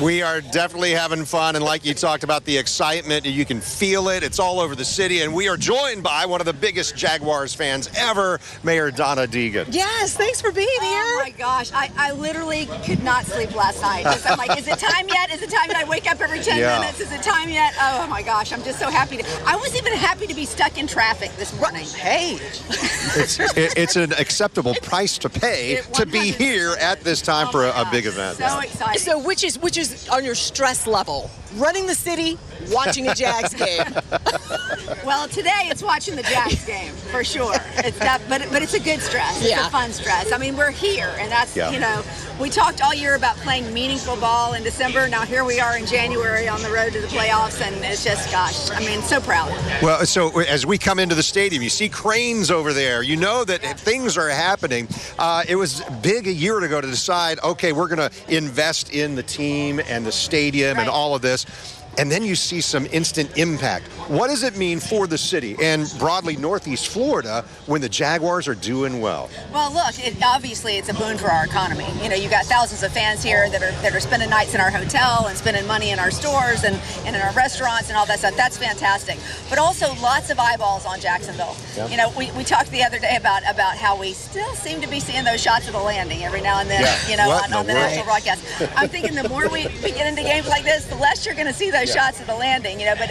We are definitely having fun, and like you talked about, the excitement, you can feel it. It's all over the city, and we are joined by one of the biggest Jaguars fans ever, Mayor Donna Deegan. Yes, thanks for being here. Oh my gosh, I literally could not sleep last night. I'm like, is it time yet? Is it time yet? I wake up every 10 minutes. Is it time yet? Oh my gosh, I'm just so happy. I was even happy to be stuck in traffic this morning. Hey. It's an acceptable price to pay to be here at this time for a big event. So excited. So which is on your stress level? Running the city, watching a Jags game. Well, today it's watching the Jags game for sure. It's that, but it's a good stress. It's a fun stress. I mean, we're here, and that's you know, we talked all year about playing meaningful ball in December. Now here we are in January on the road to the playoffs, and it's just, gosh, I mean, so proud. Well, so as we come into the stadium, you see cranes over there. You know that things are happening. It was big a year ago to decide, okay, we're going to invest in the team and the stadium and all of this. And then you see some instant impact. What does it mean for the city and broadly Northeast Florida when the Jaguars are doing well? Well, look, obviously it's a boon for our economy. You know, you got thousands of fans here that are spending nights in our hotel and spending money in our stores and in our restaurants and all that stuff. That's fantastic. But also lots of eyeballs on Jacksonville. Yep. You know, we talked the other day about how we still seem to be seeing those shots of the landing every now and then, you know, on the national broadcast. I'm thinking the more we get into games like this, the less you're going to see those shots of the landing, you know, but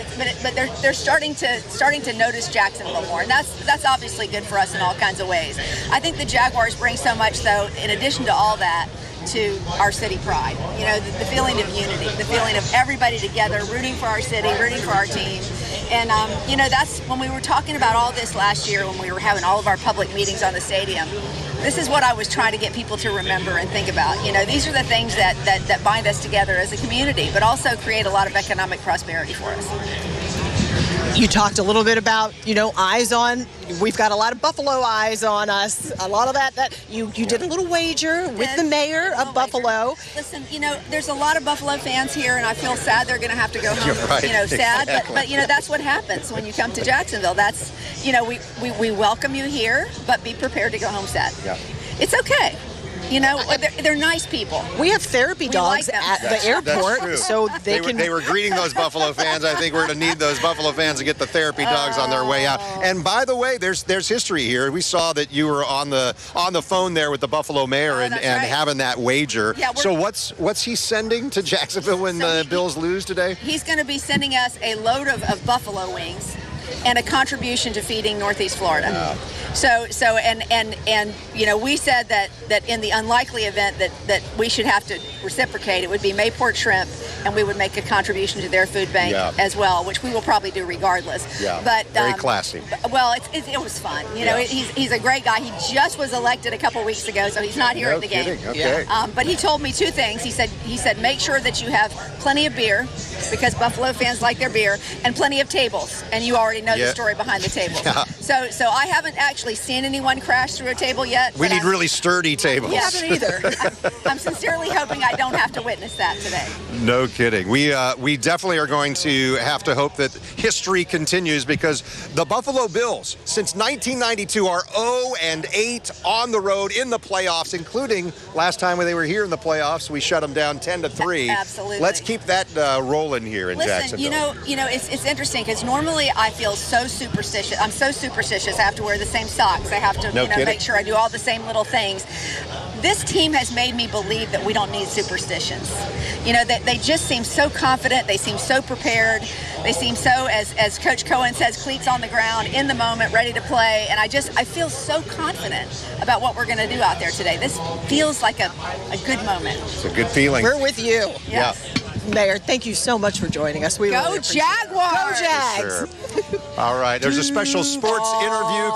they're starting to notice Jacksonville more, and that's obviously good for us in all kinds of ways. I think the Jaguars bring so much, though, in addition to all that, to our city pride. You know, the feeling of unity, the feeling of everybody together, rooting for our city, rooting for our team. And, you know, that's when we were talking about all this last year when we were having all of our public meetings on the stadium. This is what I was trying to get people to remember and think about. You know, these are the things that bind us together as a community, but also create a lot of economic prosperity for us. You talked a little bit about, you know, eyes on, we've got a lot of Buffalo eyes on us, a lot of that you did a little wager with the mayor of Buffalo. Listen, you know, there's a lot of Buffalo fans here, and I feel sad they're going to have to go home, you know, sad, but, you know, that's what happens when you come to Jacksonville. That's, you know, we welcome you here, but be prepared to go home sad. Yeah. It's okay. You know, they're nice people. We have therapy dogs at the airport, so they were greeting those Buffalo fans. I think we're going to need those Buffalo fans to get the therapy dogs on their way out. And by the way, there's history here. We saw that you were on the phone there with the Buffalo mayor and having that wager. Yeah, so what's he sending to Jacksonville when the Bills lose today? He's going to be sending us a load of buffalo wings and a contribution to feeding Northeast Florida. So and you know, we said that in the unlikely event that we should have to reciprocate, it would be Mayport Shrimp, and we would make a contribution to their food bank as well, which we will probably do regardless. Yeah. But very classy. Well, it was fun. You know, he's a great guy. He just was elected a couple weeks ago, so he's not here at the game. Okay. But he told me two things. He said make sure that you have plenty of beer, because Buffalo fans like their beer, and plenty of tables. And you already know the story behind the tables. Yeah. So I haven't actually seen anyone crash through a table yet. We need really sturdy tables. We haven't either. I'm sincerely hoping I don't have to witness that today. No kidding. We definitely are going to have to hope that history continues, because the Buffalo Bills, since 1992, are 0-8 on the road in the playoffs, including last time when they were here in the playoffs. We shut them down 10-3. Absolutely. Let's keep that rolling here in Jacksonville. You know, it's interesting, because normally I feel so superstitious. I'm so superstitious. I have to wear the same socks. I have to make sure I do all the same little things. This team has made me believe that we don't need superstitions. You know, that they just seem so confident. They seem so prepared. They seem so, as Coach Cohen says, cleats on the ground, in the moment, ready to play. And I feel so confident about what we're going to do out there today. This feels like a good moment. It's a good feeling. We're with you. Yes. Yeah. Mayor, thank you so much for joining us. We Go Jaguars! Go Jags! Sure. All right, there's a special sports interview